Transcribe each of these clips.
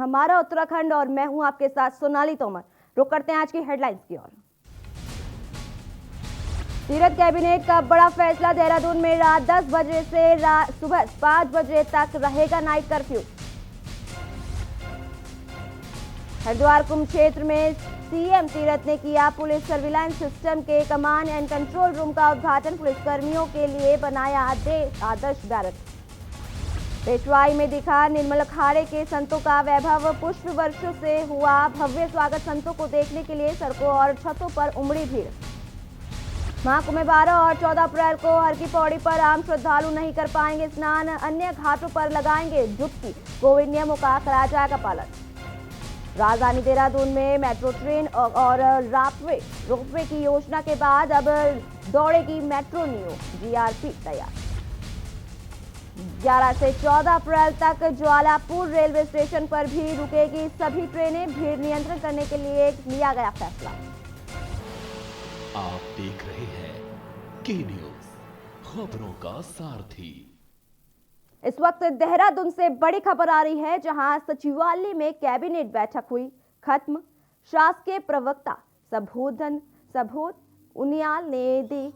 हमारा उत्तराखंड और मैं हूं आपके साथ सोनाली तोमर। रुक करते हैं आज की हेडलाइंस की ओर। तीरथ कैबिनेट का बड़ा फैसला, देहरादून में रात 10 बजे से सुबह 5 बजे तक रहेगा नाइट कर्फ्यू। हरिद्वार कुंभ क्षेत्र में सीएम तीरथ ने किया पुलिस सर्विलांस सिस्टम के कमांड एंड कंट्रोल रूम का उद्घाटन। पुलिसकर्मियों के लिए बनाया आदर्श बैरक। पेशवाई में दिखा निर्मल अखाड़े के संतों का वैभव। पुष्प वर्षों से हुआ भव्य स्वागत। संतों को देखने के लिए सड़कों और छतों पर उमड़ी भीड़। महाकुंभ में 12 और 14 अप्रैल को हर की पौड़ी पर आम श्रद्धालु नहीं कर पाएंगे स्नान। अन्य घाटों पर लगाएंगे डुबकी। कोविड नियमों का कराया जाएगा पालन। राजधानी देहरादून में मेट्रो ट्रेन और रोपवे की योजना के बाद अब दौड़ेगी मेट्रो नियो। जीआरपी तैयार। 11 से 14 अप्रैल तक ज्वालापुर रेलवे स्टेशन पर भी रुकेगी सभी ट्रेनें। भीड़ नियंत्रण करने के लिए लिया गया फैसला। आप देख रहे हैं के न्यूज, खबरों का सारथी। इस वक्त देहरादून से बड़ी खबर आ रही है, जहां सचिवालय में कैबिनेट बैठक हुई खत्म। शासकीय प्रवक्ता सबोध उनियाल ने दी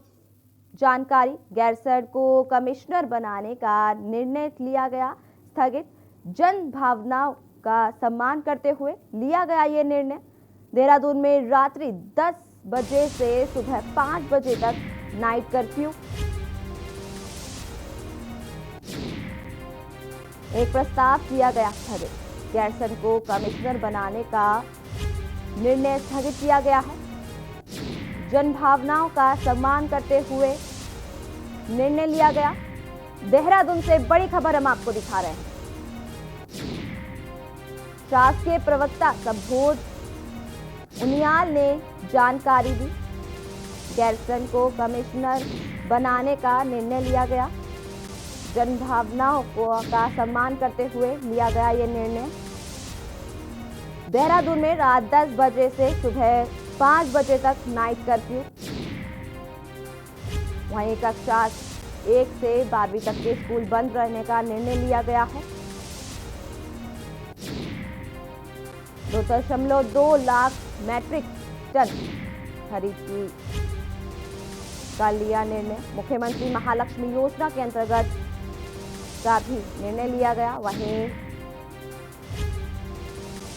जानकारी। गैरसैंण को कमिश्नर बनाने का निर्णय लिया गया स्थगित। जन भावनाओं का सम्मान करते हुए लिया गया ये निर्णय। देहरादून में रात्रि 10 बजे से सुबह 5 बजे तक नाइट कर्फ्यू। एक प्रस्ताव किया गया स्थगित। गैरसैंण को कमिश्नर बनाने का निर्णय स्थगित किया गया है। जन भावनाओं का सम्मान करते हुए निर्णय लिया गया। देहरादून से बड़ी खबर हम आपको दिखा रहे हैं। शासकीय प्रवक्ता सबोध उनियाल ने जानकारी दी। गैरसैंण को कमिश्नर बनाने का निर्णय लिया गया। जन भावनाओं का सम्मान करते हुए लिया गया ये निर्णय। देहरादून में रात 10 बजे से सुबह 5 बजे तक नाइट कर्फ्यू। वहीं कक्षा 1 से 12वीं तक के स्कूल बंद रहने का निर्णय लिया गया है। 2.2 लाख मैट्रिक टन खरीद का लिया निर्णय। मुख्यमंत्री महालक्ष्मी योजना के अंतर्गत का भी निर्णय लिया गया। वहीं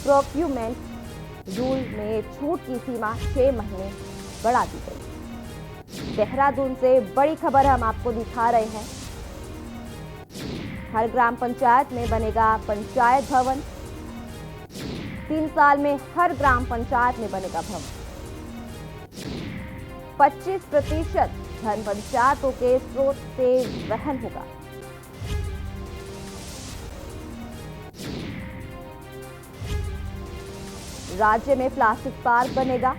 प्रोक्यूरमेंट रूल में छूट की सीमा 6 महीने बढ़ा दी गई। देहरादून से बड़ी खबर हम आपको दिखा रहे हैं। हर ग्राम पंचायत में बनेगा पंचायत भवन। 3 साल में हर ग्राम पंचायत में बनेगा भवन। 25% धन पंचायतों के स्रोत से वहन होगा। राज्य में प्लास्टिक पार्क बनेगा।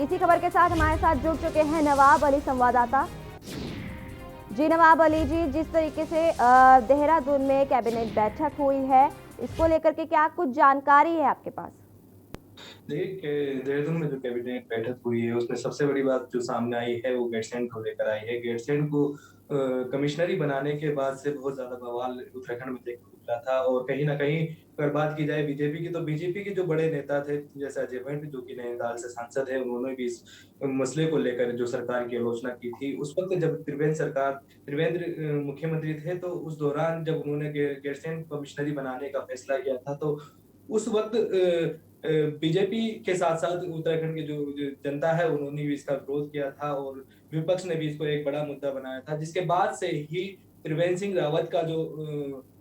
इसी खबर के साथ हमारे साथ जुड़ चुके हैं नवाब अली संवाददाता। जी नवाब अली जी, जिस तरीके से देहरादून में कैबिनेट बैठक हुई है, इसको लेकर के क्या कुछ जानकारी है आपके पास? देखिए, देहरादून में जो कैबिनेट बैठक हुई है उसमें सबसे बड़ी बात जो सामने आई है वो गैरसैंण को लेकर आई है। गैरसैंण को कमिश्नरी बनाने के बाद से बहुत ज्यादा बवाल उत्तराखंड में देखने को मिला था। और कहीं ना कहीं अगर बात की जाए बीजेपी की, तो बीजेपी के जो बड़े नेता थे जैसे अजय भट्ट जो कि नैनीताल से सांसद है, उन्होंने भी इस मसले को लेकर जो सरकार की आलोचना की थी। उस वक्त जब त्रिवेंद्र मुख्यमंत्री थे, तो उस दौरान जब उन्होंने गैरसैंण कमिश्नरी बनाने का फैसला किया था, तो उस वक्त बीजेपी के साथ साथ उत्तराखंड की जो जनता है उन्होंने भी इसका विरोध किया था और विपक्ष ने भी इसको एक बड़ा मुद्दा बनाया था। जिसके बाद से ही त्रिवेंद्र सिंह रावत का जो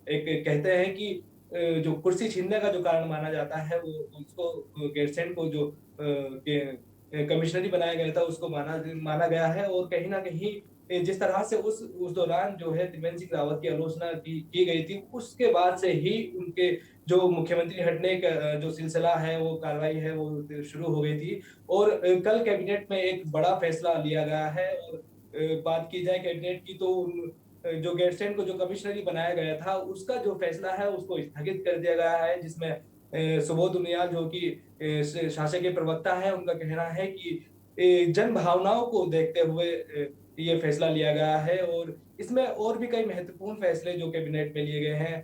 एक कहते हैं कि जो कुर्सी छीनने का जो कारण माना जाता है, वो उसको गैरसैंण को जो कमिश्नरी बनाया गया था उसको माना गया है। और कहीं ना कहीं जिस तरह से उस दौरान जो है त्रिवेंद्र सिंह रावत की आलोचना की गई थी, उसके बाद से ही उनके जो मुख्यमंत्री हटने का जो सिलसिला है, वो कार्रवाई है, वो शुरू हो गई थी। और कल कैबिनेट में एक बड़ा फैसला लिया गया है। और बात की जाए कैबिनेट की, तो जो गैरसैंण को जो कमिश्नरी बनाया गया था उसका जो फैसला है उसको स्थगित कर दिया गया है, जिसमें सुबोध उनियाल जो कि शासकीय प्रवक्ता है, उनका कहना है कि जन भावनाओं को देखते हुए ये फैसला लिया गया है और इसमें और भी कई महत्वपूर्ण फैसले जो कैबिनेट में लिए गए हैं।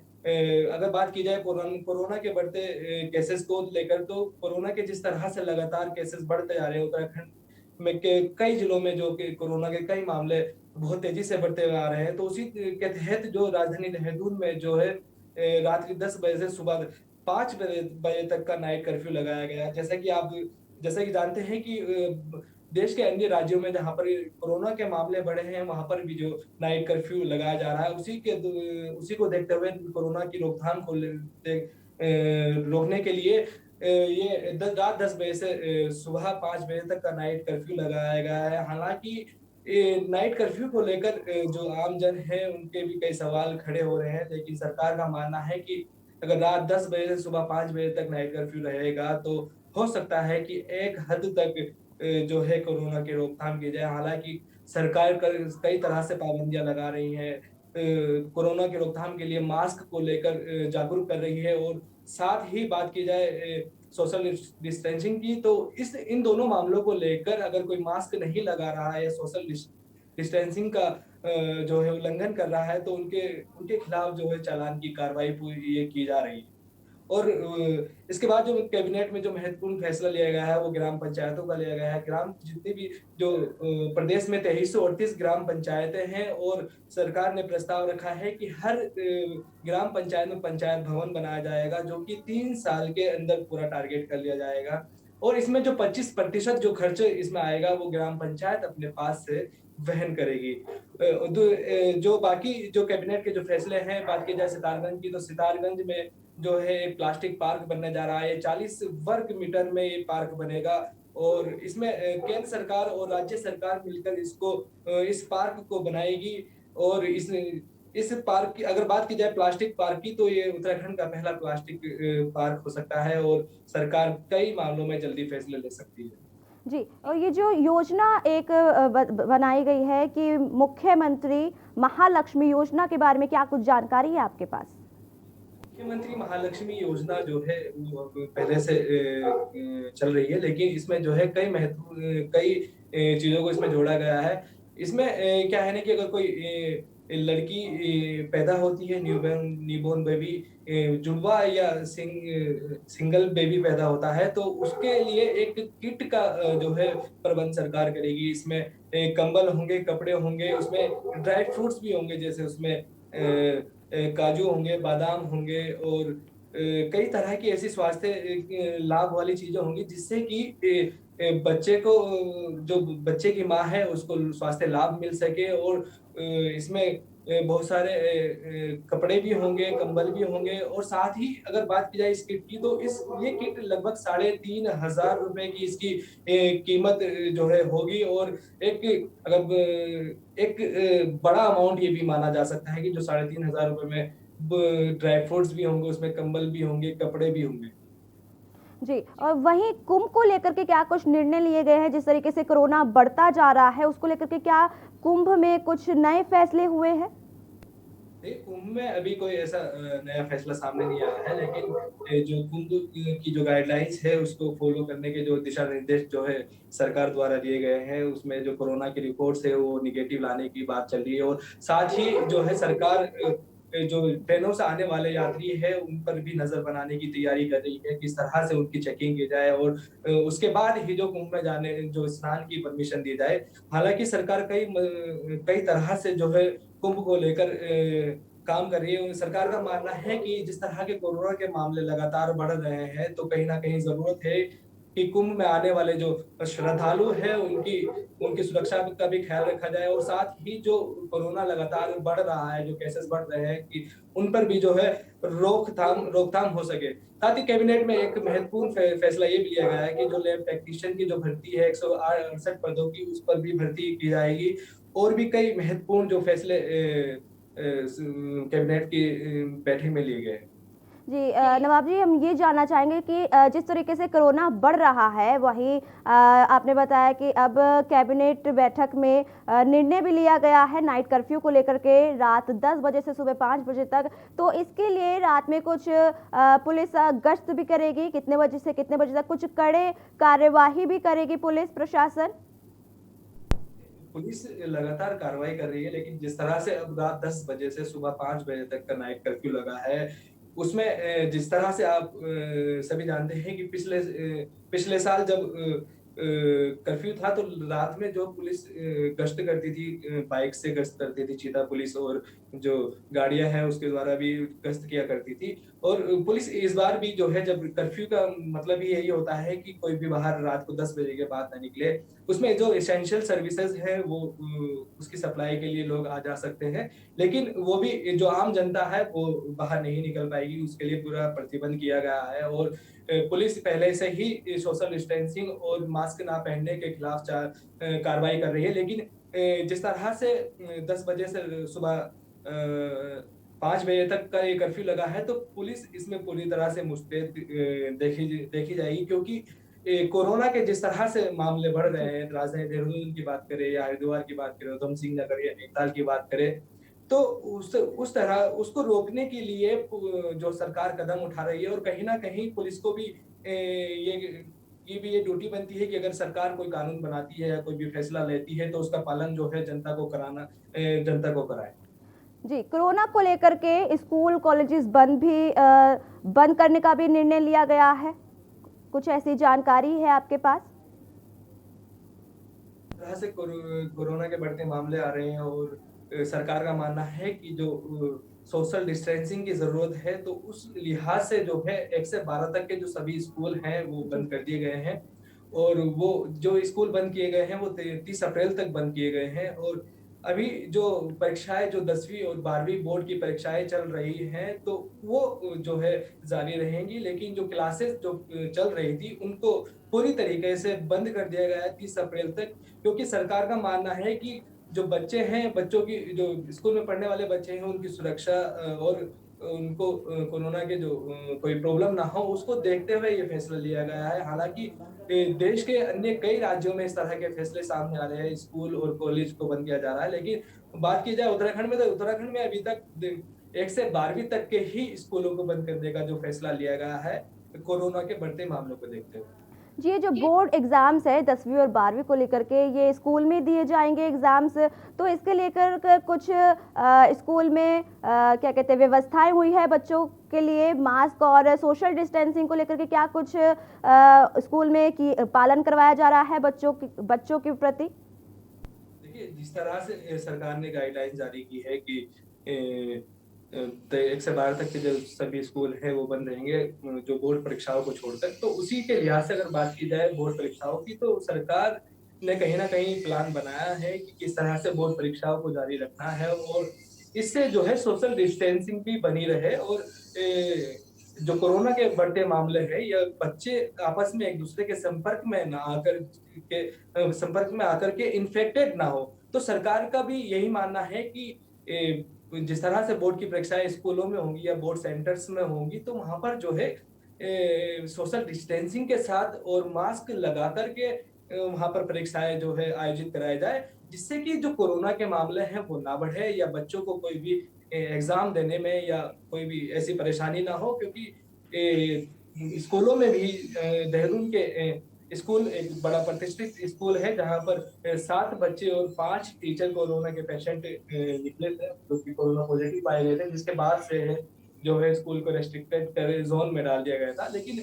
अगर बात की जाए कोरोना के बढ़ते केसेस को लेकर, तो कोरोना के जिस तरह से लगातार केसेस बढ़ते जा रहे हैं उत्तराखंड में के कई जिलों में, जो कि कोरोना के कई मामले बहुत तेजी से बढ़ते हुए आ रहे हैं, तो उसी के तहत जो राजधानी देहरादून में जो है रात्रि 10 बजे से सुबह 5 बजे तक का नाइट कर्फ्यू लगाया गया है। जैसा कि जानते हैं कि देश के अन्य राज्यों में जहाँ पर कोरोना के मामले बढ़े हैं, वहाँ पर भी जो नाइट कर्फ्यू लगाया जा रहा है, उसी को देखते हुए कोरोना की रोकथाम को रोकने के लिए ये रात 10 बजे से सुबह 5 बजे तक का नाइट कर्फ्यू लगाया गया है। हालाँकि नाइट कर्फ्यू को लेकर जो आम जन है, उनके भी कई सवाल खड़े हो रहे हैं, लेकिन सरकार का मानना है कि अगर रात 10 बजे से सुबह 5 बजे तक नाइट कर्फ्यू रहेगा, तो हो सकता है कि एक हद तक जो है कोरोना की रोकथाम की जाए। हालाँकि सरकार कई तरह से पाबंदियाँ लगा रही है। कोरोना की रोकथाम के लिए मास्क को लेकर जागरूक कर रही है और साथ ही बात की जाए सोशल डिस्टेंसिंग की, तो इस इन दोनों मामलों को लेकर अगर कोई मास्क नहीं लगा रहा है या सोशल डिस्टेंसिंग का जो है उल्लंघन कर रहा है, तो उनके उनके खिलाफ जो है चालान की कार्रवाई ये की जा रही है। और इसके बाद जो कैबिनेट में जो महत्वपूर्ण फैसला लिया गया है, वो ग्राम पंचायतों का लिया गया है। जितनी भी जो प्रदेश में 2338 ग्राम पंचायतें हैं और सरकार ने प्रस्ताव रखा है कि हर ग्राम पंचायत में पंचायत भवन बनाया जाएगा, जो कि 3 साल के अंदर पूरा टारगेट कर लिया जाएगा। और इसमें जो 25% जो खर्च इसमें आएगा, वो ग्राम पंचायत अपने पास से वहन करेगी। जो बाकी जो कैबिनेट के जो फैसले हैं, बात की जाए सितारगंज की, तो सितारगंज में जो है एक प्लास्टिक पार्क बनने जा रहा है। 40 वर्ग मीटर में ये पार्क बनेगा और इसमें केंद्र सरकार और राज्य सरकार मिलकर इस पार्क को बनाएगी। और इस पार्क की अगर बात की जाए प्लास्टिक पार्क की, तो ये उत्तराखंड का पहला प्लास्टिक पार्क हो सकता है और सरकार कई मामलों में जल्दी फैसले ले सकती है। जी, और ये जो योजना एक बनाई गई है कि मुख्यमंत्री महालक्ष्मी योजना के बारे में क्या कुछ जानकारी है आपके पास? मुख्यमंत्री महालक्ष्मी योजना जो है वो अब पहले से चल रही है, लेकिन इसमें जो है कई चीज़ों को इसमें जोड़ा गया है। इसमें क्या है ना कि अगर कोई लड़की पैदा होती है, न्यूबॉर्न बेबी, जुड़वा या सिंगल बेबी पैदा होता है, तो उसके लिए एक किट का जो है प्रबंध सरकार करेगी। इसमें कंबल होंगे, कपड़े होंगे, उसमें ड्राई फ्रूट्स भी होंगे, जैसे उसमें काजू होंगे, बादाम होंगे और कई तरह की ऐसी स्वास्थ्य लाभ वाली चीज़ें होंगी, जिससे कि बच्चे को जो बच्चे की माँ है उसको स्वास्थ्य लाभ मिल सके। और इसमें बहुत सारे कपड़े भी होंगे, कंबल भी होंगे और साथ ही अगर बात की जाए इस किट की, तो ये किट लगभग 3,500 रुपए की इसकी कीमत जो है होगी। और एक बड़ा अमाउंट ये भी माना जा सकता है कि जो 3,500 रुपए में ड्राई फ्रूट्स भी होंगे, उसमें कंबल भी होंगे, कपड़े भी होंगे। जी, और वहीं कुंभ को लेकर के क्या कुछ निर्णय लिए गए हैं? जिस तरीके से कोरोना बढ़ता जा रहा है, उसको लेकर के क्या कुंभ में कुछ नए फैसले हुए हैं? नहीं, कुंभ में अभी कोई ऐसा नया फैसला सामने नहीं आया है, लेकिन जो कुंभ की जो गाइडलाइंस है, उसको फॉलो करने के जो दिशा निर्देश जो है सरकार द्वारा दिए गए हैं, उसमें जो कोरोना की रिपोर्ट्स है वो निगेटिव लाने की बात चल रही है। और साथ ही जो है सरकार जो ट्रेनों से आने वाले यात्री है, उन पर भी नजर बनाने की तैयारी कर रही है, किस तरह से उनकी चेकिंग की जाए और उसके बाद ही जो कुंभ में जाने जो स्नान की परमिशन दी जाए। हालांकि सरकार कई तरह से जो है कुंभ को लेकर काम कर रही है। सरकार का मानना है कि जिस तरह के कोरोना के मामले लगातार बढ़ रहे हैं, तो कहीं न कहीं ज़रूरत है कि कुंभ में आने वाले जो श्रद्धालु हैं, उनकी उनकी सुरक्षा का भी ख़्याल रखा जाए। और साथ ही जो कोरोना लगातार बढ़ रहा है, जो केसेस बढ़ रहे हैं, कि उन पर भी जो है रोकथाम हो सके। साथ ही कैबिनेट में एक महत्वपूर्ण फैसला ये भी लिया गया है कि जो लैब टेक्नीशियन की जो भर्ती है 168 पदों की, उस पर भी भर्ती की जाएगी। और भी कई महत्वपूर्ण जो फैसले कैबिनेट की बैठक में लिए गए हैं। जी नवाब जी, हम ये जानना चाहेंगे कि जिस तरीके से कोरोना बढ़ रहा है, वहीं आपने बताया कि अब कैबिनेट बैठक में निर्णय भी लिया गया है नाइट कर्फ्यू को लेकर के, रात 10 बजे से सुबह 5 बजे तक। तो इसके लिए रात में कुछ पुलिस गश्त भी करेगी, कितने बजे से कितने बजे तक कुछ कड़े कार्यवाही भी करेगी पुलिस प्रशासन? पुलिस लगातार कार्रवाई कर रही है, लेकिन जिस तरह से अब रात 10 बजे से सुबह 5 बजे तक का नाइट कर्फ्यू लगा है, उसमें जिस तरह से आप सभी जानते हैं कि पिछले साल जब कर्फ्यू था तो रात में जो पुलिस गश्त करती थी, बाइक से गश्त करती थी चीता पुलिस, और जो गाड़ियां हैं उसके द्वारा भी गश्त किया करती थी। और पुलिस इस बार भी जो है, जब कर्फ्यू का मतलब ही यही होता है कि कोई भी बाहर रात को 10 बजे के बाद ना निकले, उसमें जो एसेंशियल सर्विसेज है वो उसकी सप्लाई के लिए लोग आ जा सकते हैं, लेकिन वो भी जो आम जनता है वो बाहर नहीं निकल पाएगी, उसके लिए पूरा प्रतिबंध किया गया है। और पुलिस पहले से ही सोशल डिस्टेंसिंग और मास्क ना पहनने के खिलाफ कार्रवाई कर रही है, लेकिन जिस तरह से 10 बजे से सुबह 5 बजे तक का ये कर्फ्यू लगा है, तो पुलिस इसमें पूरी तरह से मुस्तैद देखी जाएगी, क्योंकि कोरोना के जिस तरह से मामले बढ़ रहे हैं, राजधानी देहरादून की बात करें या हरिद्वार की बात करें, उधम सिंह नगर या नैनीताल की बात करें, तो उस तरह उसको रोकने के लिए जो सरकार कदम उठा रही है, और कहीं ना कहीं पुलिस को भी ये ड्यूटी बनती है कि अगर सरकार कोई कानून बनाती है या कोई भी फैसला लेती है तो उसका पालन जो है जनता को कराए। जी, कोरोना को लेकर के स्कूल कॉलेजेस बंद करने का भी निर्णय लिया गया है, कुछ ऐसी जानकारी है आपके पास? तरह से कोरोना के बढ़ते मामले आ रहे हैं, और सरकार का मानना है कि जो सोशल डिस्टेंसिंग की जरूरत है, तो उस लिहाज से जो है 1 से 12 तक के जो सभी स्कूल हैं वो बंद कर दिए गए हैं, और वो जो स्कूल बंद किए गए हैं वो 30 अप्रैल तक बंद किए गए हैं। और अभी जो परीक्षाएं, जो 10वीं और 12वीं बोर्ड की परीक्षाएं चल रही हैं, तो वो जो है जारी रहेंगी, लेकिन जो क्लासेस जो चल रही थी उनको पूरी तरीके से बंद कर दिया गया है 30 अप्रैल तक, क्योंकि सरकार का मानना है कि जो बच्चे हैं, बच्चों की जो स्कूल में पढ़ने वाले बच्चे हैं, उनकी सुरक्षा और उनको कोरोना के जो कोई प्रॉब्लम ना हो, उसको देखते हुए ये फैसला लिया गया है। हालांकि देश के अन्य कई राज्यों में इस तरह के फैसले सामने आ रहे हैं, स्कूल और कॉलेज को बंद किया जा रहा है, लेकिन बात की जाए उत्तराखंड में, तो उत्तराखंड में अभी तक 1 से 12वीं तक के ही स्कूलों को बंद करने का जो फैसला लिया गया है कोरोना के बढ़ते मामलों को देखते हुए। जी, ये जो बोर्ड एग्जाम्स है 10वीं और 12वीं को लेकर के, ये स्कूल में दिए जाएंगे एग्जाम्स, तो इसके लेकर कुछ स्कूल में क्या कहते हैं व्यवस्थाएं हुई है बच्चों के लिए, मास्क और सोशल डिस्टेंसिंग को लेकर के क्या कुछ स्कूल में पालन करवाया जा रहा है बच्चों के प्रति? देखिए, जिस तरह से सरकार ने गाइडलाइन जारी की है कि 1 से 12 तक के जो सभी स्कूल हैं वो बंद रहेंगे, जो बोर्ड परीक्षाओं को छोड़कर, तो उसी के लिहाज से अगर बात की जाए बोर्ड परीक्षाओं की, तो सरकार ने कहीं ना कहीं प्लान बनाया है कि किस तरह से बोर्ड परीक्षाओं को जारी रखना है, और इससे जो है सोशल डिस्टेंसिंग भी बनी रहे, और जो कोरोना के बढ़ते मामले हैं या बच्चे आपस में एक दूसरे के संपर्क में आकर के इन्फेक्टेड ना हो, तो सरकार का भी यही मानना है कि जिस तरह से बोर्ड की परीक्षाएं स्कूलों में होंगी या बोर्ड सेंटर्स में होंगी, तो वहां पर जो है सोशल डिस्टेंसिंग के साथ और मास्क लगा करके वहां पर परीक्षाएं जो है आयोजित कराई जाए, जिससे कि जो कोरोना के मामले हैं वो ना बढ़े, या बच्चों को कोई भी एग्जाम देने में या कोई भी ऐसी परेशानी ना हो, क्योंकि स्कूलों में भी देहरादून के स्कूल एक बड़ा प्रतिष्ठित स्कूल है, जहां पर 7 बच्चे और 5 टीचर कोरोना के पेशेंट निकले थे, जो कि कोरोना पॉजिटिव पाए गए थे, जिसके बाद से जो है स्कूल को रेस्ट्रिक्टेड कर जोन में डाल दिया गया था। लेकिन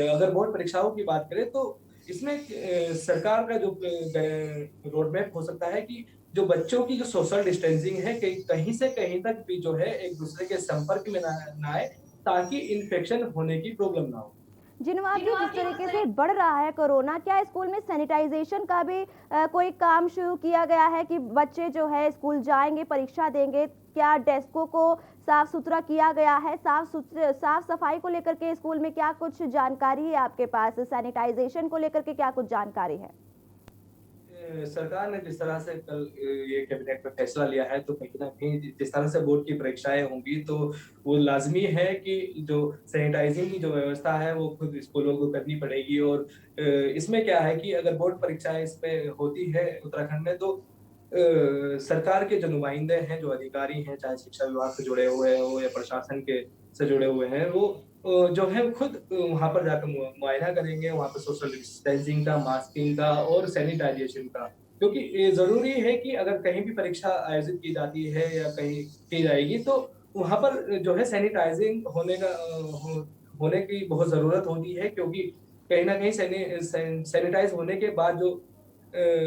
अगर बोर्ड परीक्षाओं की बात करें, तो इसमें सरकार का जो रोड मैप हो सकता है कि जो बच्चों की जो सोशल डिस्टेंसिंग है कहीं से कहीं तक भी जो है एक दूसरे के संपर्क में ना आए, ताकि इन्फेक्शन होने की प्रॉब्लम ना हो। जी नवाब जी, जिस तरीके से बढ़ रहा है कोरोना, क्या स्कूल में सैनिटाइजेशन का भी कोई काम शुरू किया गया है कि बच्चे जो है स्कूल जाएंगे, परीक्षा देंगे, क्या डेस्कों को साफ सुथरा किया गया है? साफ सफाई को लेकर के स्कूल में क्या कुछ जानकारी है आपके पास? सैनिटाइजेशन को लेकर के क्या कुछ जानकारी है? सरकार ने जिस तरह से कल ये कैबिनेट में फैसला लिया है, तो कहीं न कहीं जिस तरह से बोर्ड की परीक्षाएँ होंगी, तो वो लाज़मी है कि जो सैनिटाइज़िंग की जो व्यवस्था है, वो खुद स्कूलों को करनी पड़ेगी। और इसमें क्या है कि अगर बोर्ड परीक्षाएँ इसमें होती है उत्तराखंड में, तो सरकार के जो नुमाइंदे हैं, जो अधिकारी हैं, चाहे शिक्षा विभाग से जुड़े हुए हों या प्रशासन के से जुड़े हुए हैं, वो जो है खुद वहाँ पर जाकर मुआयना करेंगे, वहाँ पे सोशल डिस्टेंसिंग का, मास्किंग का और सैनिटाइज़ेशन का। क्योंकि ये ज़रूरी है कि अगर कहीं भी परीक्षा आयोजित की जाती है या कहीं की जाएगी, तो वहाँ पर जो है सैनिटाइज़िंग होने की बहुत ज़रूरत होती है, क्योंकि कहीं न कहीं सैनिटाइज़ होने के बाद जो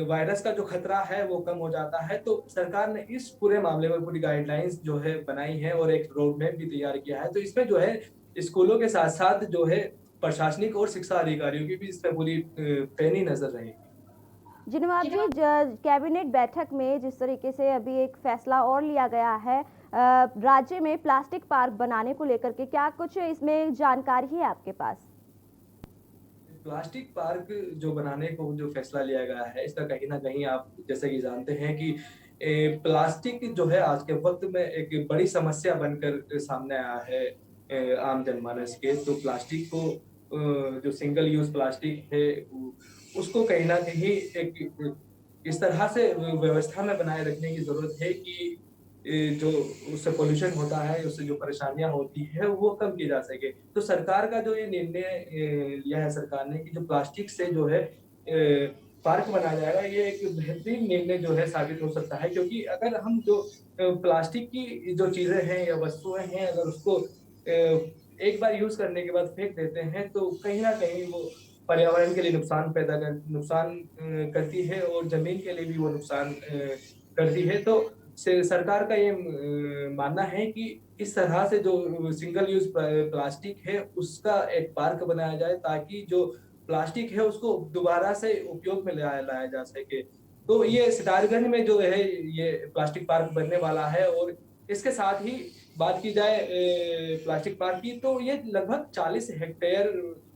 वायरस का जो खतरा है वो कम हो जाता है। तो सरकार ने इस पूरे मामले में पूरी गाइडलाइंस जो है बनाई है और एक रोड मैप भी तैयार किया है। तो इसमें जो है स्कूलों के साथ-साथ जो है प्रशासनिक और शिक्षा अधिकारियों की भी इसमें पूरी पैनी नज़र रहेगी। जी नवाब जी, कैबिनेट बैठक में जिस तरीके से अभी एक फैसला और लिया गया है राज्य में प्लास्टिक पार्क बनाने को लेकर के, क्या कुछ इसमें जानकारी है आपके पास? प्लास्टिक पार्क जो बनाने को जो फैसला लिया गया है, इसका कहीं न कहीं आप जैसे कि जानते हैं कि प्लास्टिक जो है आज के वक़्त में एक बड़ी समस्या बनकर सामने आया है आम जनमानस के। तो प्लास्टिक को जो सिंगल यूज़ प्लास्टिक है, उसको कहीं न कहीं एक इस तरह से व्यवस्था में बनाए रखने की ज़रूरत है कि जो उससे पॉल्यूशन होता है, उससे जो परेशानियाँ होती हैं, वो कम की जा सके। तो सरकार का जो ये निर्णय लिया है सरकार ने कि जो प्लास्टिक से जो है पार्क बनाया जाएगा, ये एक बेहतरीन निर्णय जो है साबित हो सकता है, क्योंकि अगर हम जो प्लास्टिक की जो चीज़ें हैं या वस्तुएँ हैं, अगर उसको एक बार यूज़ करने के बाद फेंक देते हैं, तो कहीं न कहीं वो पर्यावरण के लिए नुकसान करती है और ज़मीन के लिए भी वो नुकसान करती है। तो से सरकार का ये मानना है कि इस तरह से जो सिंगल यूज़ प्लास्टिक है, उसका एक पार्क बनाया जाए, ताकि जो प्लास्टिक है उसको दोबारा से उपयोग में लाया लाया जा सके। तो ये सितारगंज में जो है ये प्लास्टिक पार्क बनने वाला है। और इसके साथ ही बात की जाए प्लास्टिक पार्क की, तो ये लगभग 40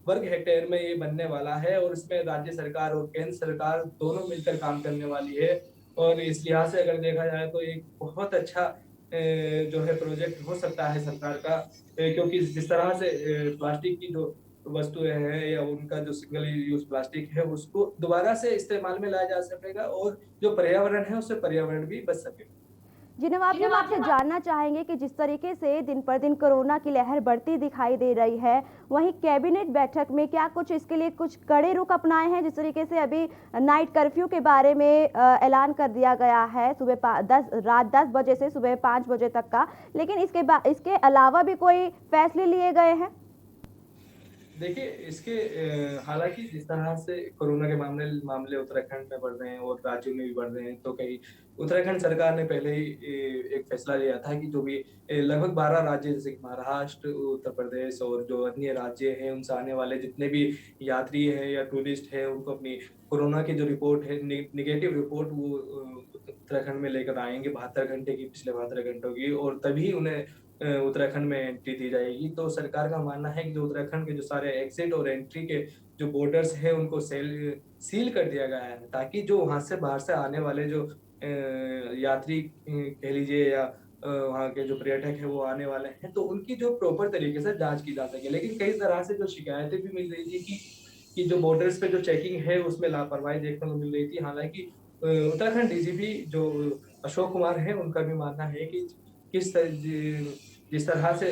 वर्ग हेक्टेयर में ये बनने वाला है और इसमें राज्य सरकार और केंद्र सरकार दोनों मिलकर काम करने वाली है। और इस लिहाज से अगर देखा जाए, तो एक बहुत अच्छा जो है प्रोजेक्ट हो सकता है सरकार का, क्योंकि जिस तरह से प्लास्टिक की जो वस्तुएँ हैं या उनका जो सिंगल यूज़ प्लास्टिक है, उसको दोबारा से इस्तेमाल में लाया जा सकेगा और जो पर्यावरण है, उससे पर्यावरण भी बच सकेगा। जी नवाब जी, हम आपसे जानना चाहेंगे कि जिस तरीके से दिन पर दिन कोरोना की लहर बढ़ती दिखाई दे रही है, वहीं कैबिनेट बैठक में क्या कुछ इसके लिए कुछ कड़े रुख अपनाए हैं? जिस तरीके से अभी नाइट कर्फ्यू के बारे में ऐलान कर दिया गया है, रात 10 बजे से सुबह 5 बजे तक का, लेकिन इसके अलावा भी कोई फैसले लिए गए हैं? देखिए, इसके हालाँकि जिस तरह से कोरोना के मामले उत्तराखंड में बढ़ रहे हैं और राज्यों में भी बढ़ रहे हैं, तो कहीं उत्तराखंड सरकार ने पहले ही एक फैसला लिया था कि जो भी लगभग 12 राज्य जैसे कि महाराष्ट्र, उत्तर प्रदेश और जो अन्य राज्य हैं, उनसे आने वाले जितने भी यात्री हैं या टूरिस्ट हैं, उनको अपनी कोरोना की जो रिपोर्ट है, नेगेटिव रिपोर्ट, वो उत्तराखंड में लेकर आएँगे 72 घंटे की, पिछले 72 घंटों की, और तभी उन्हें उत्तराखंड में एंट्री दी जाएगी। तो सरकार का मानना है कि जो उत्तराखंड के जो सारे एग्ज़िट और एंट्री के जो बॉर्डर्स हैं, उनको सील कर दिया गया है, ताकि जो वहाँ से बाहर से आने वाले जो यात्री कह लीजिए या वहाँ के जो पर्यटक हैं वो आने वाले हैं, तो उनकी जो प्रॉपर तरीके से जाँच की जा सके। लेकिन कई तरह से जो शिकायतें भी मिल रही थी कि जो बॉर्डर्स पे जो चेकिंग है, उसमें लापरवाही देखने को मिल रही थी। हालाँकि उत्तराखंड डीजीपी जो अशोक कुमार हैं, उनका भी मानना है कि किस त जी जिस तरह से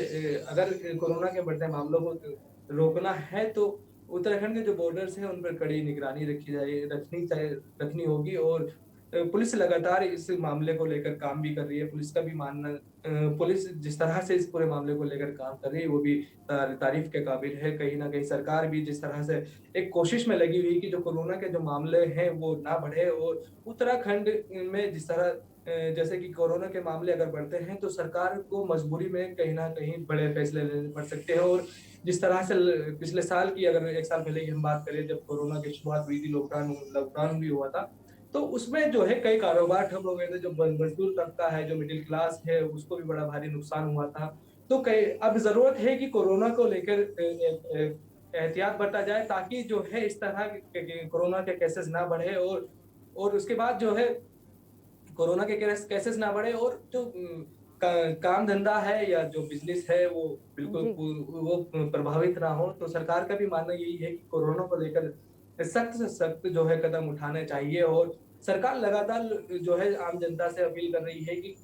अगर कोरोना के बढ़ते मामलों को रोकना है, तो उत्तराखंड के जो बॉर्डर्स हैं, उन पर कड़ी निगरानी रखनी होगी। और पुलिस लगातार इस मामले को लेकर काम भी कर रही है। पुलिस का भी मानना पुलिस जिस तरह से इस पूरे मामले को लेकर काम कर रही है, वो भी तारीफ़ के काबिल है। कहीं न कहीं सरकार भी जिस तरह से एक कोशिश में लगी हुई है कि जो कोरोना के जो मामले हैं, वो ना बढ़े। और उत्तराखंड में जिस तरह जैसे कि कोरोना के मामले अगर बढ़ते हैं, तो सरकार को मजबूरी में कहीं न कहीं बड़े फैसले लेने पड़ सकते हैं। और जिस तरह से पिछले साल की, अगर 1 साल पहले की हम बात करें, जब कोरोना की शुरुआत हुई थी, लॉकडाउन भी हुआ था, तो उसमें जो है कई कारोबार ठप हो गए थे। जो मज़दूर तबका है, जो मिडिल क्लास है, उसको भी बड़ा भारी नुकसान हुआ था। तो कई अब ज़रूरत है कि कोरोना को लेकर एहतियात बरता जाए, ताकि जो है इस तरह के कोरोना के केसेज़ ना बढ़े। और और उसके बाद जो है कोरोना के केसेस ना बढ़े और जो काम धंधा है या जो बिजनेस है वो बिल्कुल वो प्रभावित ना हो। तो सरकार का भी मानना यही है कि कोरोना को लेकर सख्त से सख्त जो है कदम उठाने चाहिए और सरकार लगातार जो है आम जनता से अपील कर रही है कि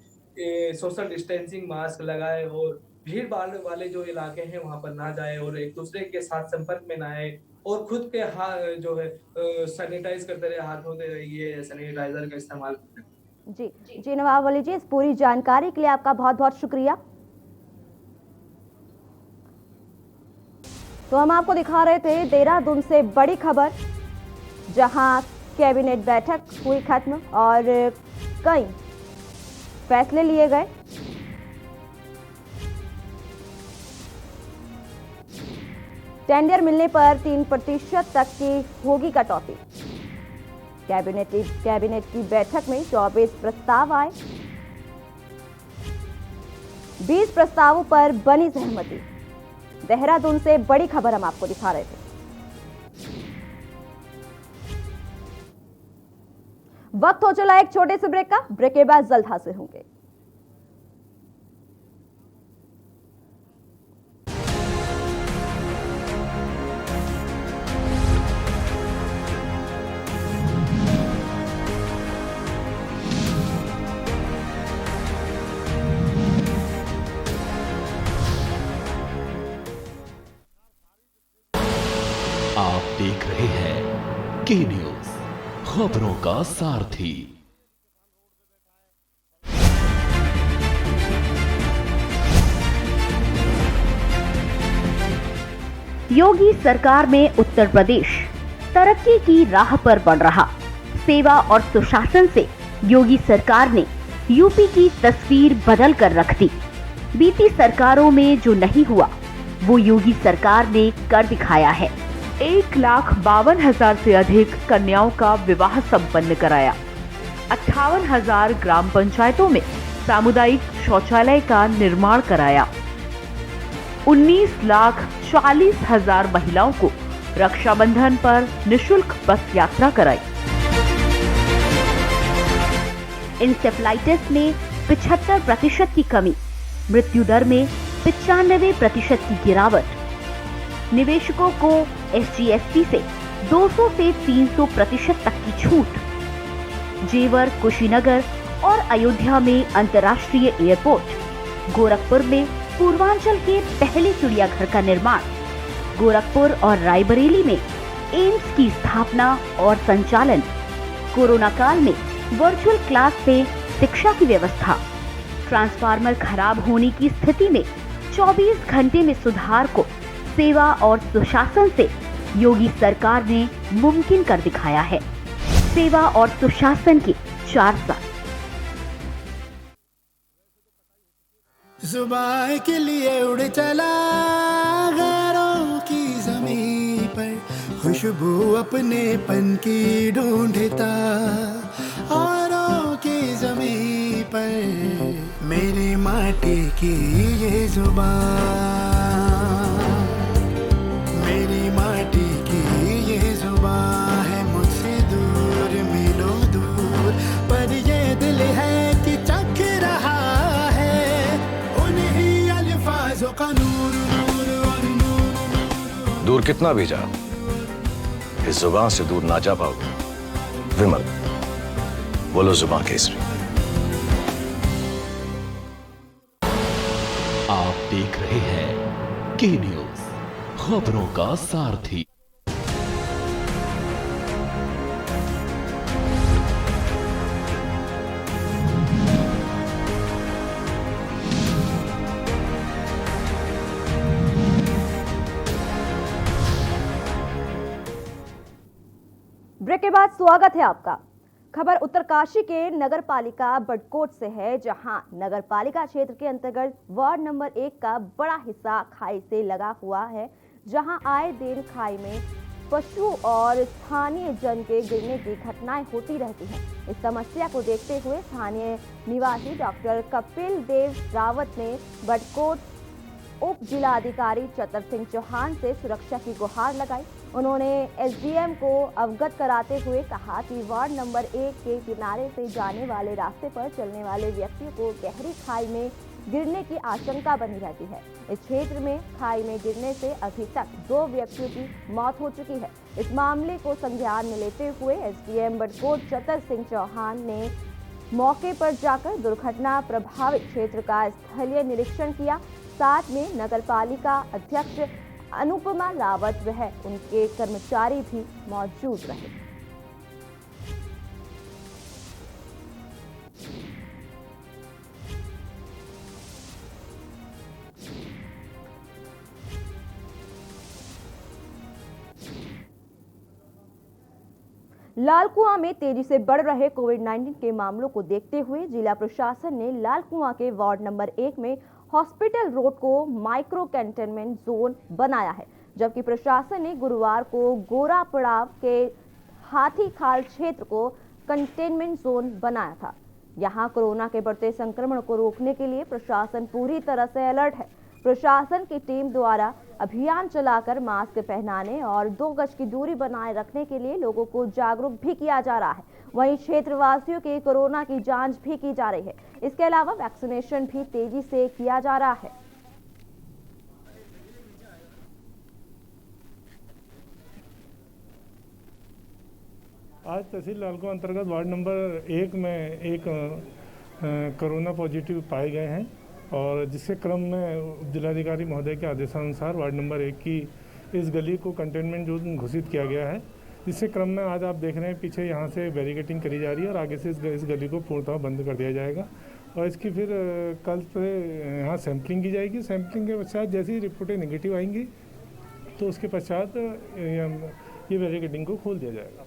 सोशल डिस्टेंसिंग मास्क लगाए और भीड़ भाड़ वाले जो इलाके हैं वहां पर ना जाए और एक दूसरे के साथ संपर्क में ना आए और खुद के हाथ जो है सैनिटाइज करते रहे, हाथ धोते रहिए, सैनिटाइजर का इस्तेमाल करते रहिए। जी नवाब वली जी, इस पूरी जानकारी के लिए आपका बहुत बहुत शुक्रिया। तो हम आपको दिखा रहे थे देहरादून से बड़ी खबर, जहां कैबिनेट बैठक हुई खत्म और कई फैसले लिए गए। टेंडर मिलने पर 3% तक की होगी कटौती। कैबिनेट की बैठक में 24 प्रस्ताव आए, 20 प्रस्तावों पर बनी सहमति। देहरादून से बड़ी खबर हम आपको दिखा रहे थे। वक्त हो चला एक छोटे से ब्रेक का, ब्रेक के बाद जल्द हाजिर होंगे। आप देख रहे हैं के न्यूज, खबरों का सारथी। योगी सरकार में उत्तर प्रदेश तरक्की की राह पर बढ़ रहा। सेवा और सुशासन से योगी सरकार ने यूपी की तस्वीर बदल कर रख दी। बीती सरकारों में जो नहीं हुआ वो योगी सरकार ने कर दिखाया है। 1,52,000 से अधिक कन्याओं का विवाह संपन्न कराया। 58,000 ग्राम पंचायतों में सामुदायिक शौचालय का निर्माण कराया। 19,40,000 महिलाओं को रक्षाबंधन पर निशुल्क बस यात्रा कराई। इंसेफ्लाइटिस में 75% की कमी, मृत्यु दर में 95% की गिरावट। निवेशकों को SGST से 200 से 300% तक की छूट। जेवर, कुशीनगर और अयोध्या में अंतर्राष्ट्रीय एयरपोर्ट। गोरखपुर में पूर्वांचल के पहले चिड़ियाघर का निर्माण। गोरखपुर और रायबरेली में एम्स की स्थापना और संचालन। कोरोना काल में वर्चुअल क्लास से शिक्षा की व्यवस्था। ट्रांसफार्मर खराब होने की स्थिति में 24 घंटे में सुधार को सेवा और सुशासन से योगी सरकार ने मुमकिन कर दिखाया है। सेवा और सुशासन के 4 साल। जुबान के लिए उड़ चला गैरों की ज़मीं पर, खुशबू अपने पन की ढूंढता औरों की ज़मीं पर। मेरी माटी की ये जुबान, मेरी माटी की ये जुबान है मुझसे दूर मीलों दूर, पर ये दिल है कि चख रहा है उन्हीं अल्फाजों का नूर नूर और नूर। दूर कितना भी जा, इस जुबान से दूर ना जा पाओगे। विमल, बोलो जुबान केसरी। आप देख रहे हैं के न्यूज, खबरों का सारथी। ब्रेक के बाद स्वागत है आपका। खबर उत्तरकाशी के नगर पालिका बडकोट से है, जहां नगर पालिका क्षेत्र के अंतर्गत वार्ड नंबर 1 का बड़ा हिस्सा खाई से लगा हुआ है, जहां आए दिन खाई में पशु और स्थानीय जन के गिरने की घटनाएं होती रहती हैं। इस समस्या को देखते हुए स्थानीय निवासी डॉक्टर कपिल देव रावत ने बडकोट उप जिलाधिकारी चतर सिंह चौहान से सुरक्षा की गुहार लगाई उन्होंने एसडीएम को अवगत कराते हुए कहा कि वार्ड नंबर 1 के किनारे से जाने वाले रास्ते पर चलने वाले व्यक्तियों को गहरी खाई में गिरने की आशंका बनी रहती है। इस क्षेत्र में खाई में गिरने से अभी तक 2 व्यक्तियों की मौत हो चुकी है। इस मामले को संज्ञान में लेते हुए एसडीएम बड़कोट चतर सिंह चौहान ने मौके पर जाकर दुर्घटना प्रभावित क्षेत्र का स्थलीय निरीक्षण किया। साथ में नगरपालिका अध्यक्ष अनुपमा रावत वह उनके कर्मचारी भी मौजूद रहे। लालकुआं में तेजी से बढ़ रहे कोविड-19 के मामलों को देखते हुए जिला प्रशासन ने लालकुआं के वार्ड नंबर 1 में हॉस्पिटल रोड को माइक्रो कंटेनमेंट जोन बनाया है, जबकि प्रशासन ने गुरुवार को गोरा पड़ाव के हाथी खाल क्षेत्र को कंटेनमेंट जोन बनाया था। यहां कोरोना के बढ़ते संक्रमण को रोकने के लिए प्रशासन पूरी तरह से अलर्ट है। प्रशासन की टीम द्वारा अभियान चलाकर मास्क पहनाने और 2 गज की दूरी बनाए रखने के लिए लोगों को जागरूक भी किया जा रहा है। वहीं क्षेत्रवासियों की कोरोना की जांच भी की जा रही है। इसके अलावा वैक्सीनेशन भी तेजी से किया जा रहा है। आज तहसील लालकुआं अंतर्गत वार्ड नंबर 1 में एक कोरोना पॉजिटिव पाए गए हैं और जिसके क्रम में जिलाधिकारी महोदय के आदेशानुसार वार्ड नंबर 1 की इस गली को कंटेनमेंट जोन घोषित किया गया है। इससे क्रम में आज आप देख रहे हैं पीछे यहाँ से बैरिकेटिंग करी जा रही है और आगे से इस गली को पूर्णतः बंद कर दिया जाएगा और इसकी फिर कल से यहाँ सैंपलिंग की जाएगी। सैंपलिंग के पश्चात जैसी रिपोर्टें नेगेटिव आएंगी तो उसके पश्चात ये बैरिकेटिंग को खोल दिया जाएगा।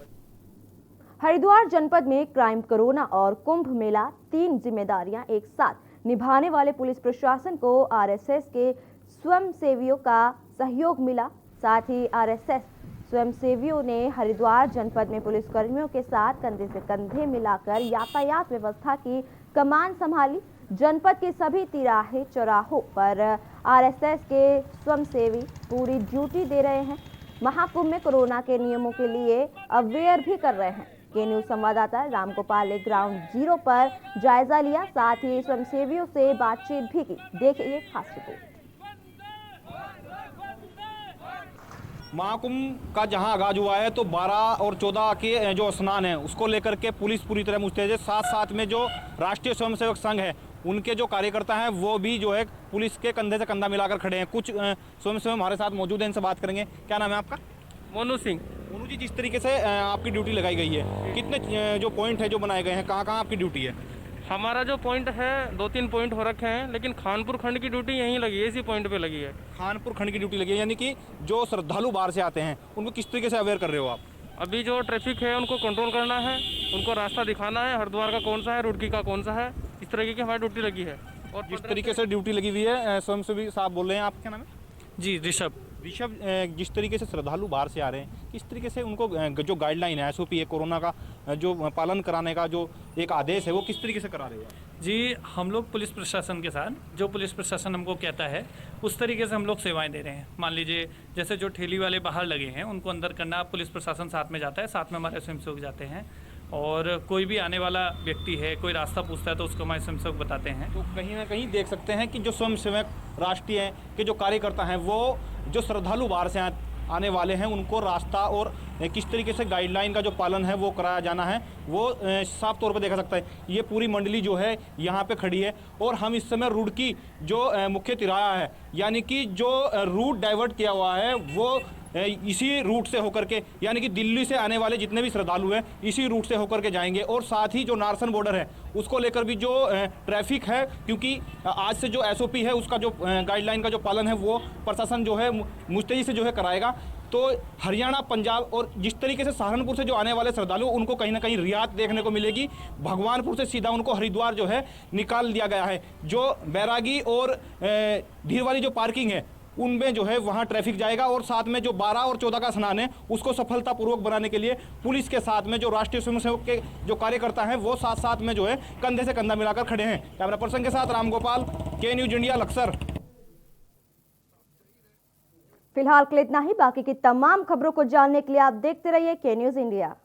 हरिद्वार जनपद में क्राइम, कोरोना और कुंभ मेला 3 जिम्मेदारियां एक साथ निभाने वाले पुलिस प्रशासन को आरएसएस के स्वयंसेवियों का सहयोग मिला। साथ ही आरएसएस स्वयंसेवियों ने हरिद्वार जनपद में पुलिसकर्मियों के साथ कंधे से कंधे मिलाकर यातायात व्यवस्था की कमान संभाली। जनपद के सभी तिराहे चौराहों पर आरएसएस के स्वयंसेवी पूरी ड्यूटी दे रहे हैं। महाकुंभ में कोरोना के नियमों के लिए अवेयर भी कर रहे हैं। के न्यूज संवाददाता रामगोपाल ने ग्राउंड जीरो पर जायजा लिया, साथ ही स्वयंसेवियों से बातचीत भी की। देखिए खास रिपोर्ट। महाकुंभ का जहां आगाज हुआ है तो 12 और 14 के जो स्नान है उसको लेकर के पुलिस पूरी तरह मुस्तैद है। साथ साथ में जो राष्ट्रीय स्वयंसेवक संघ है उनके जो कार्यकर्ता हैं वो भी जो है पुलिस के कंधे से कंधा मिलाकर खड़े हैं। कुछ स्वयंसेवक हमारे साथ मौजूद हैं, इनसे बात करेंगे। क्या नाम है आपका? मोनू सिंह। मोनू जी, जिस तरीके से आपकी ड्यूटी लगाई गई है, कितने जो पॉइंट है जो बनाए गए हैं, कहाँ कहाँ आपकी ड्यूटी है? हमारा जो पॉइंट है 2-3 पॉइंट हो रखे हैं, लेकिन खानपुर खंड की ड्यूटी यहीं लगी है, इसी पॉइंट पे लगी है। खानपुर खंड की ड्यूटी लगी है, यानी कि जो श्रद्धालु बाहर से आते हैं उनको किस तरीके से अवेयर कर रहे हो आप? अभी जो ट्रैफिक है उनको कंट्रोल करना है, उनको रास्ता दिखाना है, हरिद्वार का कौन सा है, रुड़की का कौन सा है, इस तरीके की हमारी ड्यूटी लगी है। और जिस तरीके से ड्यूटी लगी हुई है, स्वयंसेवी साहब बोल रहे हैं, आप क्या नाम है? जी ऋषभ। जिस तरीके से श्रद्धालु बाहर से आ रहे हैं, किस तरीके से उनको जो गाइडलाइन है, एसओपी है, कोरोना का जो पालन कराने का जो एक आदेश है वो किस तरीके से करा रहे हो? जी, हम लोग पुलिस प्रशासन के साथ जो पुलिस प्रशासन हमको कहता है उस तरीके से हम लोग सेवाएं दे रहे हैं। मान लीजिए जैसे जो ठेली वाले बाहर लगे हैं उनको अंदर करना, पुलिस प्रशासन साथ में जाता है, साथ में हमारे स्वयंसेवक जाते हैं। और कोई भी आने वाला व्यक्ति है, कोई रास्ता पूछता है तो उसको हमारे स्वयंसेवक बताते हैं। तो कहीं ना कहीं देख सकते हैं कि जो स्वयंसेवक राष्ट्रीय के जो कार्यकर्ता हैं वो जो श्रद्धालु बाहर से आने वाले हैं उनको रास्ता और किस तरीके से गाइडलाइन का जो पालन है वो कराया जाना है वो साफ तौर पर देखा सकता है। ये पूरी मंडली जो है यहाँ पे खड़ी है और हम इस समय रुड़की जो मुख्य तिराहा है, यानी कि जो रूट डाइवर्ट किया हुआ है वो इसी रूट से होकर के, यानी कि दिल्ली से आने वाले जितने भी श्रद्धालु हैं इसी रूट से होकर के जाएंगे। और साथ ही जो नारसन बॉर्डर है उसको लेकर भी जो ट्रैफिक है, क्योंकि आज से जो एसओपी है उसका जो गाइडलाइन का जो पालन है वो प्रशासन जो है मुस्तैदी से जो है कराएगा। तो हरियाणा, पंजाब और जिस तरीके से सहारनपुर से जो आने वाले श्रद्धालु उनको कहीं ना कहीं रियायत देखने को मिलेगी। भगवानपुर से सीधा उनको हरिद्वार जो है निकाल दिया गया है। जो बैरागी और धीर वाली जो पार्किंग है उनमें जो है वहाँ ट्रैफिक जाएगा। और साथ में जो 12 और 14 का स्नान है उसको सफलतापूर्वक बनाने के लिए पुलिस के साथ में जो राष्ट्रीय स्वयंसेवक के जो कार्यकर्ता हैं वो साथ साथ में जो है कंधे से कंधा मिलाकर खड़े हैं। कैमरा पर्सन के साथ रामगोपाल, के न्यूज इंडिया, लक्सर। फिलहाल के लिए इतना ही। बाकी की तमाम खबरों को जानने के लिए आप देखते रहिए के न्यूज़ इंडिया।